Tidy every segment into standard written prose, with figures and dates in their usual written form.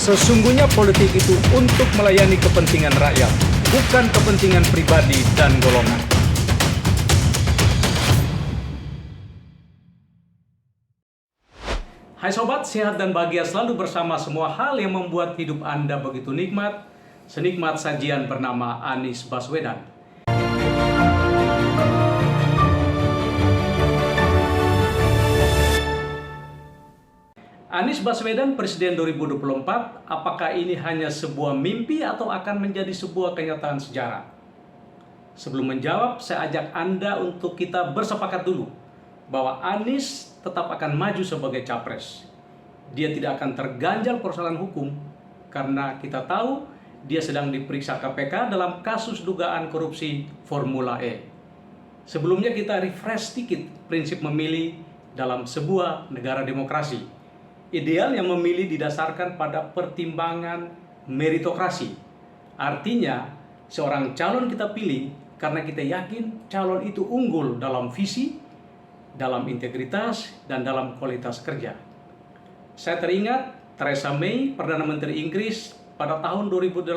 Sesungguhnya politik itu untuk melayani kepentingan rakyat, bukan kepentingan pribadi dan golongan. Hai sobat, sehat dan bahagia selalu bersama semua hal yang membuat hidup Anda begitu nikmat, senikmat sajian bernama Anies Baswedan. Anies Baswedan Presiden 2024, apakah ini hanya sebuah mimpi atau akan menjadi sebuah kenyataan sejarah? Sebelum menjawab, saya ajak Anda untuk kita bersepakat dulu bahwa Anies tetap akan maju sebagai capres. Dia tidak akan terganjal persoalan hukum karena kita tahu dia sedang diperiksa KPK dalam kasus dugaan korupsi Formula E. Sebelumnya kita refresh sedikit prinsip memilih dalam sebuah negara demokrasi. Ideal yang memilih didasarkan pada pertimbangan meritokrasi. Artinya, seorang calon kita pilih karena kita yakin calon itu unggul dalam visi, dalam integritas, dan dalam kualitas kerja. Saya teringat Theresa May, Perdana Menteri Inggris, pada tahun 2018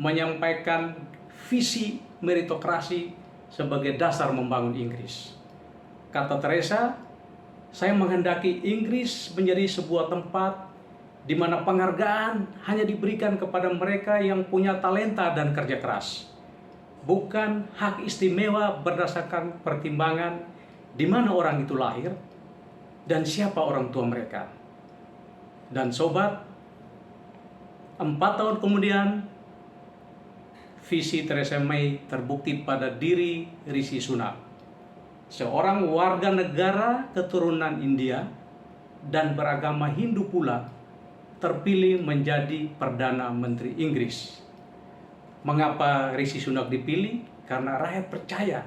menyampaikan visi meritokrasi sebagai dasar membangun Inggris. Kata Theresa, saya menghendaki Inggris menjadi sebuah tempat di mana penghargaan hanya diberikan kepada mereka yang punya talenta dan kerja keras. Bukan hak istimewa berdasarkan pertimbangan di mana orang itu lahir dan siapa orang tua mereka. Dan sobat, 4 tahun kemudian, visi Theresa May terbukti pada diri Rishi Sunak. Seorang warga negara keturunan India dan beragama Hindu pula terpilih menjadi Perdana Menteri Inggris. Mengapa Rishi Sunak dipilih? Karena rakyat percaya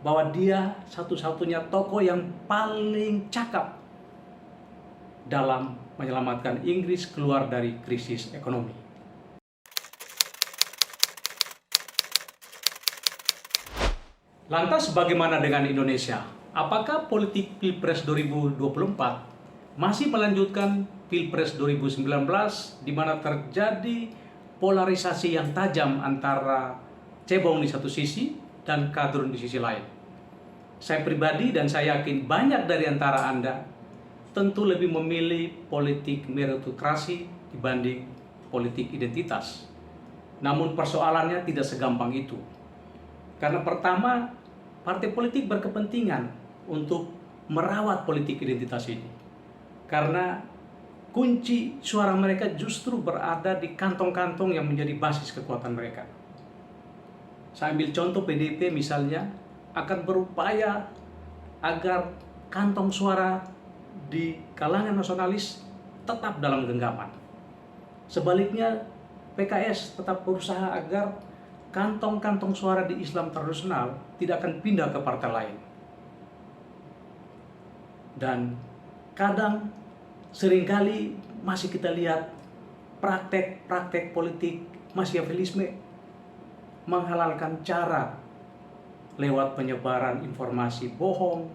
bahwa dia satu-satunya tokoh yang paling cakap dalam menyelamatkan Inggris keluar dari krisis ekonomi. Lantas bagaimana dengan Indonesia? Apakah politik Pilpres 2024 masih melanjutkan Pilpres 2019 di mana terjadi polarisasi yang tajam antara cebong di satu sisi dan kadrun di sisi lain? Saya pribadi dan saya yakin banyak dari antara Anda tentu lebih memilih politik meritokrasi dibanding politik identitas. Namun persoalannya tidak segampang itu. Karena pertama, partai politik berkepentingan untuk merawat politik identitas ini. Karena kunci suara mereka justru berada di kantong-kantong yang menjadi basis kekuatan mereka. Saya ambil contoh PDIP misalnya, akan berupaya agar kantong suara di kalangan nasionalis tetap dalam genggaman. Sebaliknya, PKS tetap berusaha agar kantong-kantong suara di Islam tradisional tidak akan pindah ke partai lain. Dan kadang seringkali masih kita lihat praktek-praktek politik Machiavellisme menghalalkan cara lewat penyebaran informasi bohong,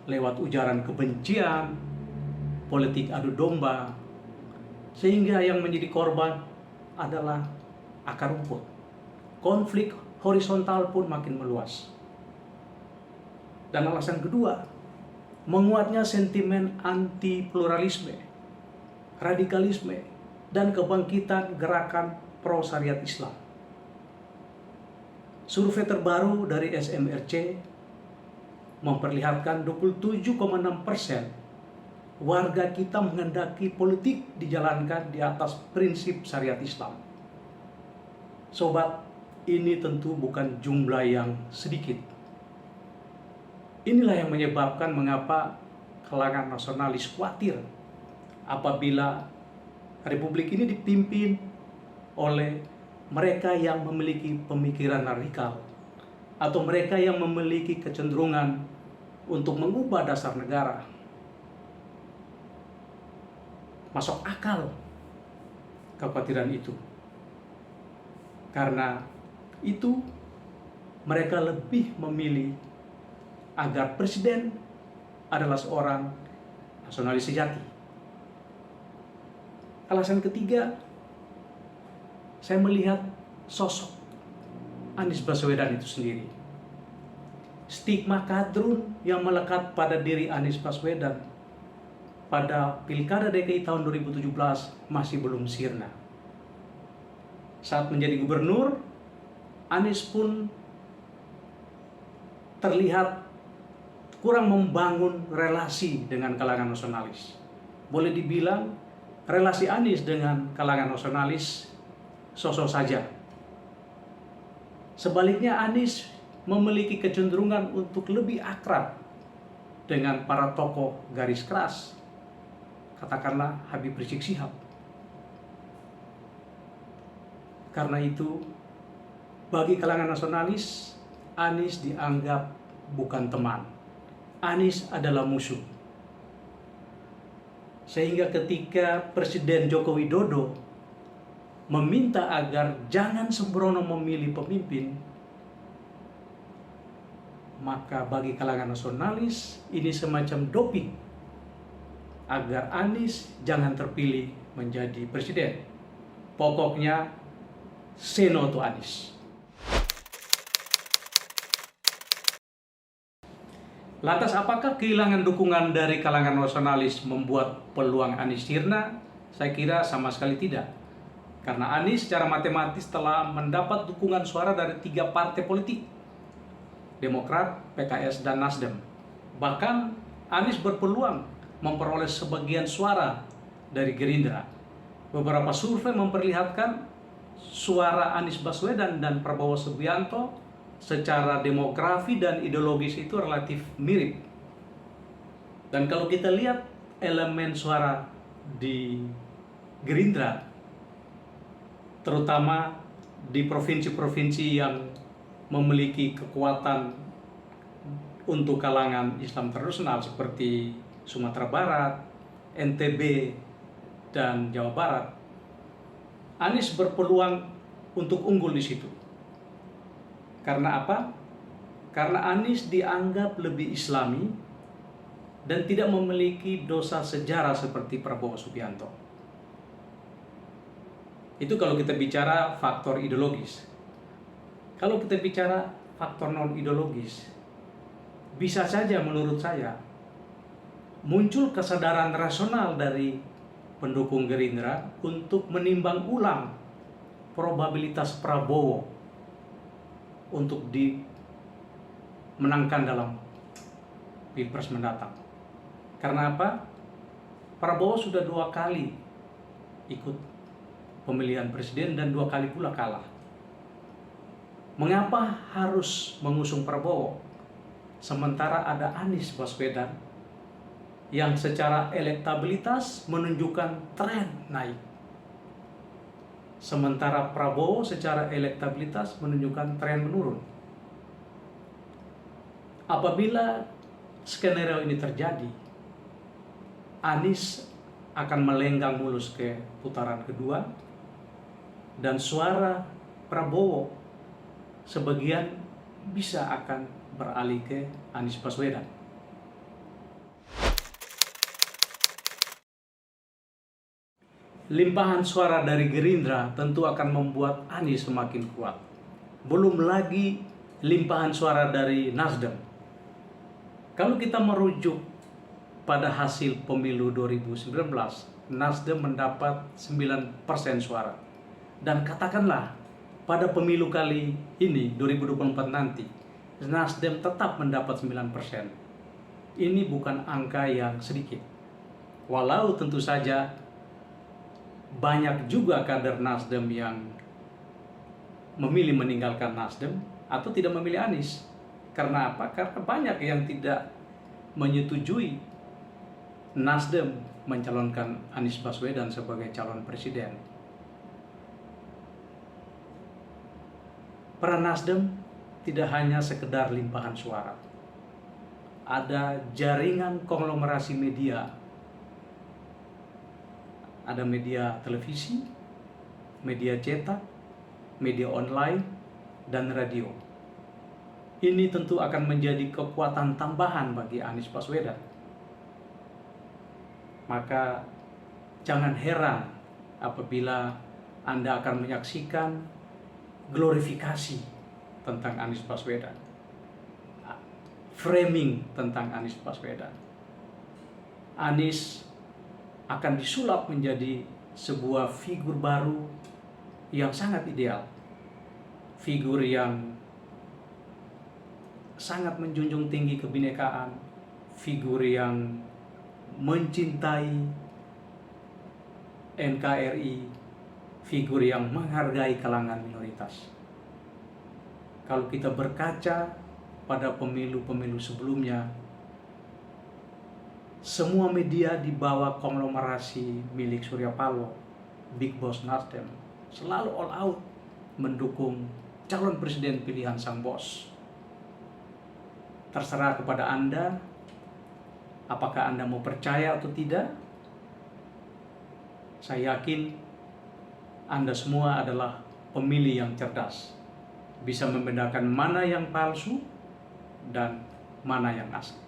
lewat ujaran kebencian, politik adu domba, sehingga yang menjadi korban adalah akar rumput. Konflik horizontal pun makin meluas. Dan alasan kedua, menguatnya sentimen anti-pluralisme, radikalisme, dan kebangkitan gerakan pro-syariat Islam. Survei terbaru dari SMRC memperlihatkan 27,6% warga kita menghendaki politik dijalankan di atas prinsip syariat Islam. Sobat, ini tentu bukan jumlah yang sedikit. Inilah yang menyebabkan mengapa kalangan nasionalis khawatir apabila republik ini dipimpin oleh mereka yang memiliki pemikiran radikal atau mereka yang memiliki kecenderungan untuk mengubah dasar negara. Masuk akal kekhawatiran itu. Karena itu mereka lebih memilih agar presiden adalah seorang nasionalis sejati. Alasan ketiga, saya melihat sosok Anies Baswedan itu sendiri. Stigma kadrun yang melekat pada diri Anies Baswedan pada Pilkada DKI tahun 2017 masih belum sirna. Saat menjadi gubernur, Anies pun terlihat kurang membangun relasi dengan kalangan nasionalis. Boleh dibilang relasi Anies dengan kalangan nasionalis sosok saja. Sebaliknya, Anies memiliki kecenderungan untuk lebih akrab dengan para tokoh garis keras, katakanlah Habib Rizik Syihab. Karena itu, bagi kalangan nasionalis, Anies dianggap bukan teman. Anies adalah musuh. Sehingga ketika Presiden Joko Widodo meminta agar jangan sembrono memilih pemimpin, maka bagi kalangan nasionalis ini semacam doping agar Anies jangan terpilih menjadi presiden. Pokoknya say no to Anies. Lantas apakah kehilangan dukungan dari kalangan nasionalis membuat peluang Anies sirna? Saya kira sama sekali tidak. Karena Anies secara matematis telah mendapat dukungan suara dari 3 partai politik, Demokrat, PKS, dan Nasdem. Bahkan Anies berpeluang memperoleh sebagian suara dari Gerindra. Beberapa survei memperlihatkan suara Anies Baswedan dan Prabowo Subianto secara demografi dan ideologis itu relatif mirip. Dan kalau kita lihat elemen suara di Gerindra, terutama di provinsi-provinsi yang memiliki kekuatan untuk kalangan Islam tradisional seperti Sumatera Barat, NTB, dan Jawa Barat, Anies berpeluang untuk unggul di situ. Karena apa? Karena Anies dianggap lebih Islami dan tidak memiliki dosa sejarah seperti Prabowo Subianto. Itu kalau kita bicara faktor ideologis. Kalau kita bicara faktor non-ideologis, bisa saja menurut saya muncul kesadaran rasional dari pendukung Gerindra untuk menimbang ulang probabilitas Prabowo untuk dimenangkan dalam Pilpres mendatang. Karena apa? Prabowo sudah 2 kali ikut pemilihan presiden dan 2 kali pula kalah. Mengapa harus mengusung Prabowo sementara ada Anies Baswedan yang secara elektabilitas menunjukkan tren naik, sementara Prabowo secara elektabilitas menunjukkan tren menurun? Apabila skenario ini terjadi, Anies akan melenggang mulus ke putaran kedua dan suara Prabowo sebagian bisa akan beralih ke Anies Baswedan. Limpahan suara dari Gerindra tentu akan membuat Anies semakin kuat. Belum lagi limpahan suara dari Nasdem. Kalau kita merujuk pada hasil pemilu 2019, Nasdem mendapat 9% suara. Dan katakanlah pada pemilu kali ini 2024 nanti, Nasdem tetap mendapat 9%. Ini bukan angka yang sedikit. Walau tentu saja banyak juga kader Nasdem yang memilih meninggalkan Nasdem atau tidak memilih Anies. Karena apa? Karena banyak yang tidak menyetujui Nasdem mencalonkan Anies Baswedan sebagai calon presiden. Peran Nasdem tidak hanya sekedar limpahan suara. Ada jaringan konglomerasi media. Ada media televisi, media cetak, media online, dan radio. Ini tentu akan menjadi kekuatan tambahan bagi Anies Baswedan. Maka jangan heran apabila Anda akan menyaksikan glorifikasi tentang Anies Baswedan, framing tentang Anies Baswedan. Anies akan disulap menjadi sebuah figur baru yang sangat ideal, figur yang sangat menjunjung tinggi kebinekaan, figur yang mencintai NKRI, figur yang menghargai kalangan minoritas. Kalau kita berkaca pada pemilu-pemilu sebelumnya, semua media di bawah konglomerasi milik Surya Paloh, Big Boss Nasdem, selalu all out mendukung calon presiden pilihan sang bos. Terserah kepada Anda, apakah Anda mau percaya atau tidak. Saya yakin Anda semua adalah pemilih yang cerdas, bisa membedakan mana yang palsu dan mana yang asli.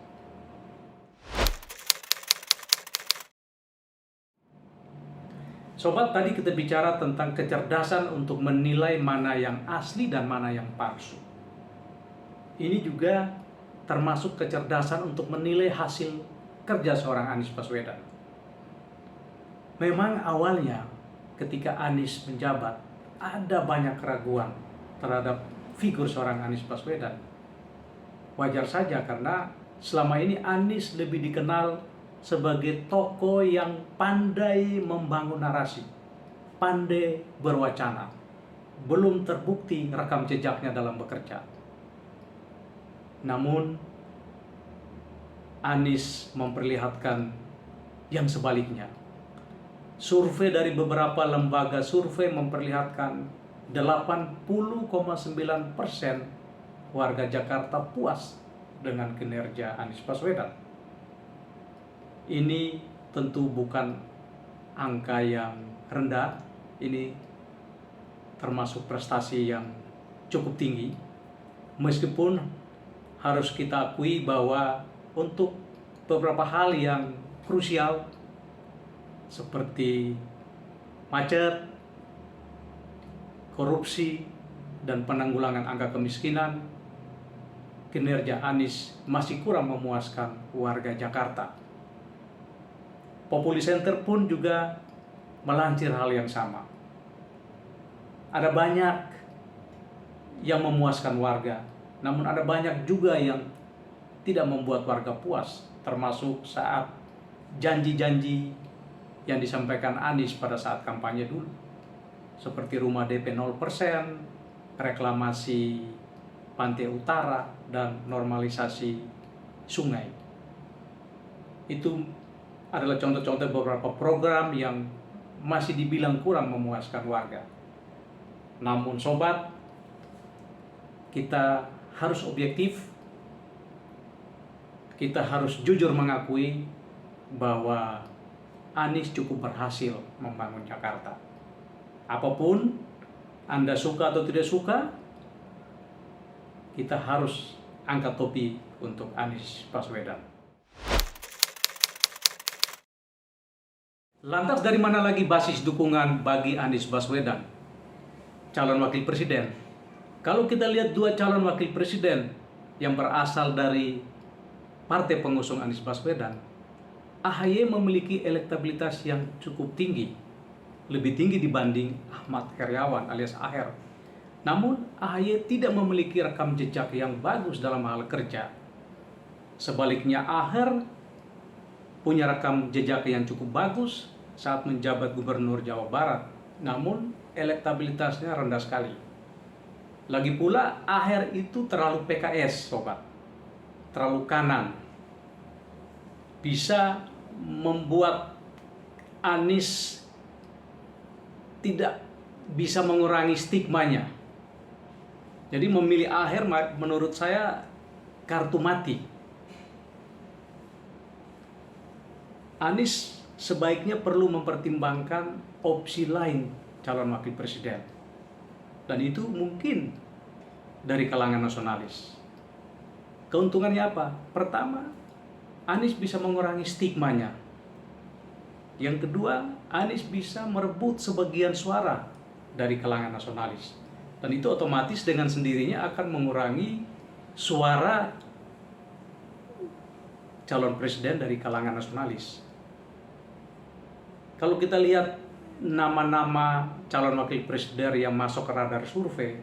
Sobat, tadi kita bicara tentang kecerdasan untuk menilai mana yang asli dan mana yang palsu. Ini juga termasuk kecerdasan untuk menilai hasil kerja seorang Anies Baswedan. Memang awalnya ketika Anies menjabat, ada banyak keraguan terhadap figur seorang Anies Baswedan. Wajar saja karena selama ini Anies lebih dikenal sebagai tokoh yang pandai membangun narasi, pandai berwacana. Belum terbukti rekam jejaknya dalam bekerja. Namun Anies memperlihatkan yang sebaliknya. Survei dari beberapa lembaga survei memperlihatkan 80,9% warga Jakarta puas dengan kinerja Anies Baswedan. Ini tentu bukan angka yang rendah, ini termasuk prestasi yang cukup tinggi. Meskipun harus kita akui bahwa untuk beberapa hal yang krusial seperti macet, korupsi, dan penanggulangan angka kemiskinan, kinerja Anies masih kurang memuaskan warga Jakarta. Populi Center pun juga melansir hal yang sama. Ada banyak yang memuaskan warga, namun ada banyak juga yang tidak membuat warga puas, termasuk saat janji-janji yang disampaikan Anies pada saat kampanye dulu, seperti rumah DP 0%, reklamasi Pantai Utara, dan normalisasi sungai. Itu adalah contoh-contoh beberapa program yang masih dibilang kurang memuaskan warga. Namun sobat, kita harus objektif, kita harus jujur mengakui bahwa Anies cukup berhasil membangun Jakarta. Apapun Anda suka atau tidak suka, kita harus angkat topi untuk Anies Baswedan. Lantas dari mana lagi basis dukungan bagi Anies Baswedan, calon wakil presiden? Kalau kita lihat dua calon wakil presiden yang berasal dari partai pengusung Anies Baswedan, AHY memiliki elektabilitas yang cukup tinggi, lebih tinggi dibanding Ahmad Heriawan alias Aher. Namun AHY tidak memiliki rekam jejak yang bagus dalam hal kerja. Sebaliknya Aher punya rekam jejak yang cukup bagus saat menjabat gubernur Jawa Barat, namun elektabilitasnya rendah sekali. Lagi pula Aher itu terlalu PKS, sobat, terlalu kanan, bisa membuat Anies tidak bisa mengurangi stigmanya. Jadi memilih Aher menurut saya kartu mati. Anies sebaiknya perlu mempertimbangkan opsi lain calon wakil presiden. Dan itu mungkin dari kalangan nasionalis. Keuntungannya apa? Pertama, Anies bisa mengurangi stigmanya. Yang kedua, Anies bisa merebut sebagian suara dari kalangan nasionalis. Dan itu otomatis dengan sendirinya akan mengurangi suara calon presiden dari kalangan nasionalis. Kalau kita lihat nama-nama calon wakil presiden yang masuk ke radar survei,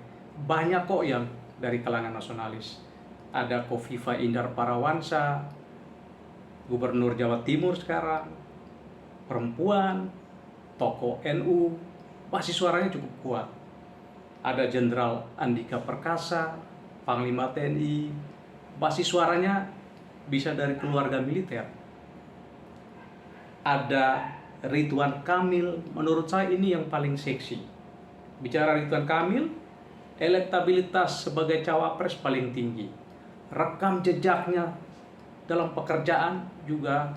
banyak kok yang dari kalangan nasionalis. Ada Kofifa Indar Parawansa, Gubernur Jawa Timur sekarang, perempuan, tokoh NU, basis suaranya cukup kuat. Ada Jenderal Andika Perkasa, Panglima TNI, basis suaranya bisa dari keluarga militer. Ada Ridwan Kamil, menurut saya ini yang paling seksi. Bicara Ridwan Kamil, elektabilitas sebagai cawapres paling tinggi. Rekam jejaknya dalam pekerjaan juga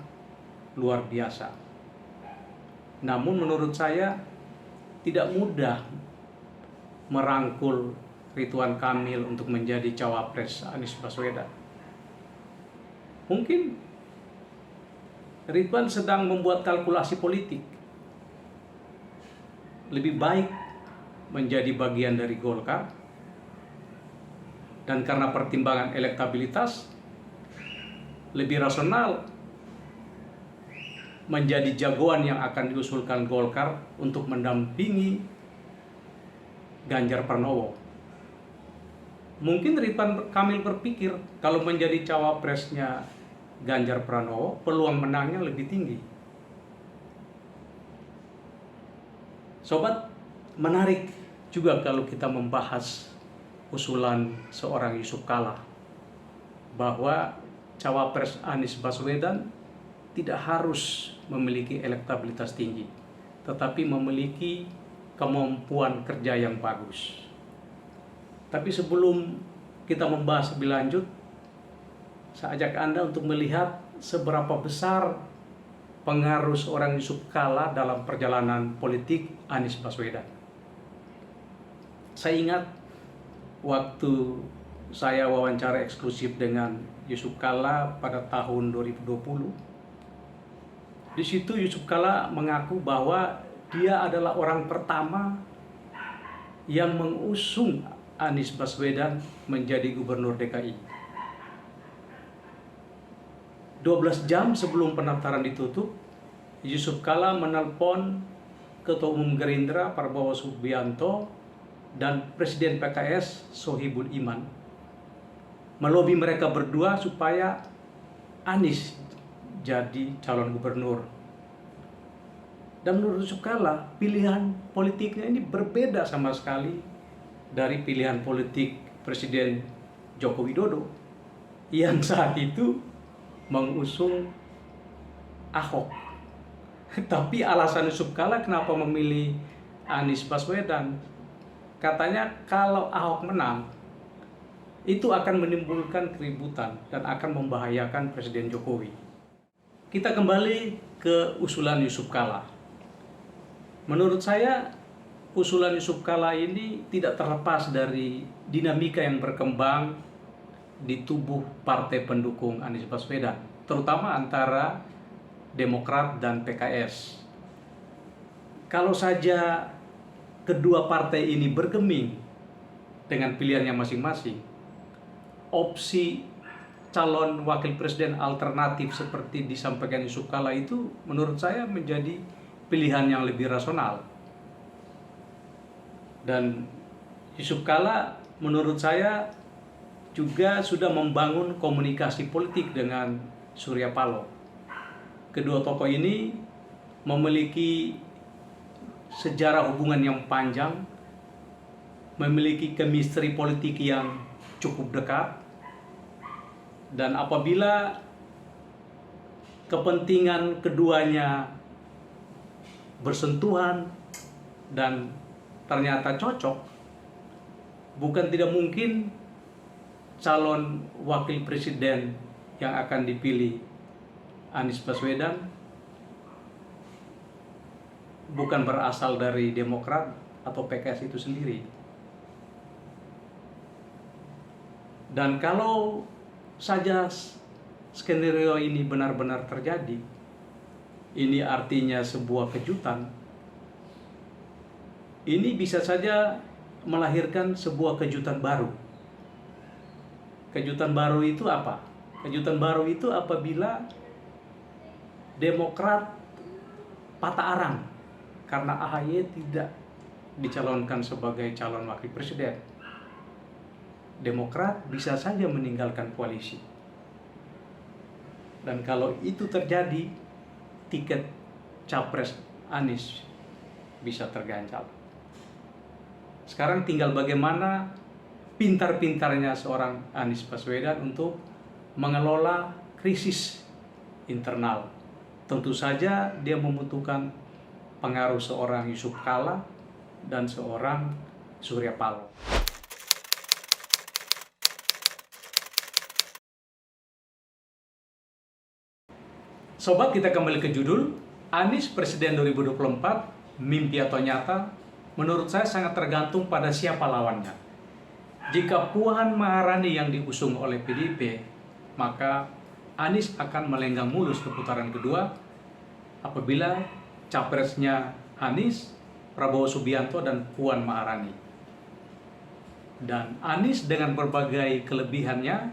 luar biasa. Namun menurut saya tidak mudah merangkul Ridwan Kamil untuk menjadi cawapres Anies Baswedan. Mungkin Ridwan sedang membuat kalkulasi politik. Lebih baik menjadi bagian dari Golkar, dan karena pertimbangan elektabilitas, lebih rasional menjadi jagoan yang akan diusulkan Golkar untuk mendampingi Ganjar Pranowo. Mungkin Ridwan Kamil berpikir kalau menjadi cawapresnya Ganjar Pranowo, peluang menangnya lebih tinggi. Sobat, menarik juga kalau kita membahas usulan seorang Yusuf Kalla bahwa cawapres Anies Baswedan tidak harus memiliki elektabilitas tinggi, tetapi memiliki kemampuan kerja yang bagus. Tapi sebelum kita membahas lebih lanjut, saya ajak Anda untuk melihat seberapa besar pengaruh seorang Yusuf Kalla dalam perjalanan politik Anies Baswedan. Saya ingat waktu saya wawancara eksklusif dengan Yusuf Kalla pada tahun 2020. Di situ Yusuf Kalla mengaku bahwa dia adalah orang pertama yang mengusung Anies Baswedan menjadi gubernur DKI. 12 jam sebelum pendaftaran ditutup, Yusuf Kalla menelpon Ketua Umum Gerindra Prabowo Subianto dan Presiden PKS Sohibul Iman, melobi mereka berdua supaya Anies jadi calon gubernur. Dan menurut Yusuf Kalla, pilihan politiknya ini berbeda sama sekali dari pilihan politik Presiden Joko Widodo yang saat itu mengusung Ahok. Tapi alasan Yusuf Kalla kenapa memilih Anies Baswedan, katanya kalau Ahok menang itu akan menimbulkan keributan dan akan membahayakan Presiden Jokowi. Kita kembali ke usulan Yusuf Kalla. Menurut saya usulan Yusuf Kalla ini tidak terlepas dari dinamika yang berkembang di tubuh partai pendukung Anies Baswedan, terutama antara Demokrat dan PKS. Kalau saja kedua partai ini bergeming dengan pilihannya masing-masing, opsi calon wakil presiden alternatif seperti disampaikan Yusuf Kalla itu menurut saya menjadi pilihan yang lebih rasional. Dan Yusuf Kalla menurut saya juga sudah membangun komunikasi politik dengan Surya Paloh. Kedua tokoh ini memiliki sejarah hubungan yang panjang, memiliki chemistry politik yang cukup dekat, dan apabila kepentingan keduanya bersentuhan dan ternyata cocok, bukan tidak mungkin calon wakil presiden yang akan dipilih Anies Baswedan bukan berasal dari Demokrat atau PKS itu sendiri. Dan kalau saja skenario ini benar-benar terjadi, ini artinya sebuah kejutan, ini bisa saja melahirkan sebuah kejutan baru. Kejutan baru itu apa? Kejutan baru itu apabila Demokrat patah arang karena AHY tidak dicalonkan sebagai calon wakil presiden. Demokrat bisa saja meninggalkan koalisi. Dan kalau itu terjadi, tiket capres Anies bisa terganjal. Sekarang tinggal bagaimana pintar-pintarnya seorang Anies Baswedan untuk mengelola krisis internal. Tentu saja dia membutuhkan pengaruh seorang Yusuf Kalla dan seorang Surya Paloh. Sobat, kita kembali ke judul. Anies Presiden 2024, mimpi atau nyata? Menurut saya sangat tergantung pada siapa lawannya. Jika Puan Maharani yang diusung oleh PDIP, maka Anies akan melenggang mulus ke putaran kedua apabila capresnya Anies, Prabowo Subianto, dan Puan Maharani. Dan Anies dengan berbagai kelebihannya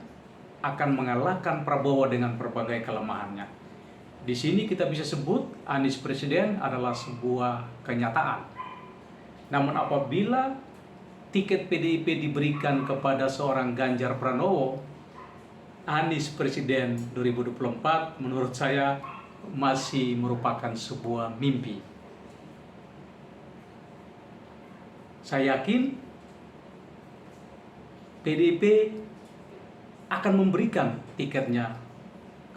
akan mengalahkan Prabowo dengan berbagai kelemahannya. Di sini kita bisa sebut Anies Presiden adalah sebuah kenyataan. Namun apabila tiket PDIP diberikan kepada seorang Ganjar Pranowo, Anies Presiden 2024 menurut saya masih merupakan sebuah mimpi. Saya yakin PDIP akan memberikan tiketnya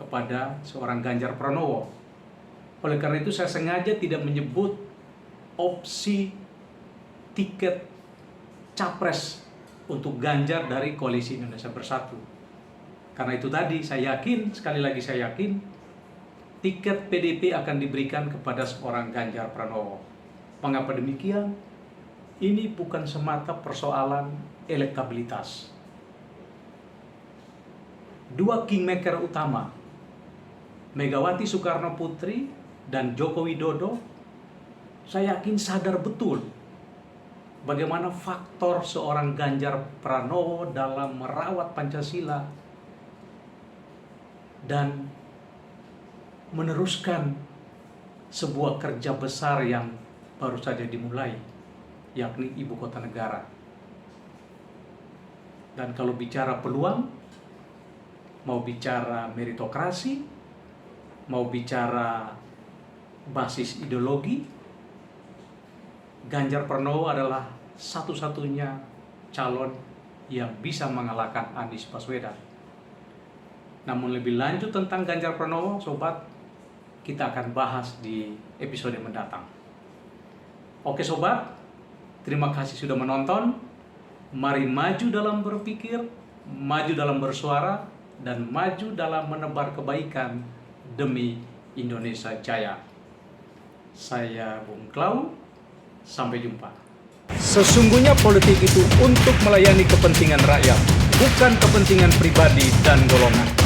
kepada seorang Ganjar Pranowo. Oleh karena itu saya sengaja tidak menyebut opsi tiket capres untuk Ganjar dari Koalisi Indonesia Bersatu. Karena itu tadi saya yakin, sekali lagi saya yakin, tiket PDIP akan diberikan kepada seorang Ganjar Pranowo. Mengapa demikian? Ini bukan semata persoalan elektabilitas. Dua kingmaker utama, Megawati Soekarno Putri dan Joko Widodo, saya yakin sadar betul bagaimana faktor seorang Ganjar Pranowo dalam merawat Pancasila dan meneruskan sebuah kerja besar yang baru saja dimulai, yakni ibu kota negara. Dan kalau bicara peluang, mau bicara meritokrasi, mau bicara basis ideologi, Ganjar Pranowo adalah satu-satunya calon yang bisa mengalahkan Anies Baswedan. Namun lebih lanjut tentang Ganjar Pranowo, sobat, kita akan bahas di episode mendatang. Oke sobat, terima kasih sudah menonton. Mari maju dalam berpikir, maju dalam bersuara, dan maju dalam menebar kebaikan demi Indonesia Jaya. Saya Bung Klau, sampai jumpa. Sesungguhnya politik itu untuk melayani kepentingan rakyat, bukan kepentingan pribadi dan golongan.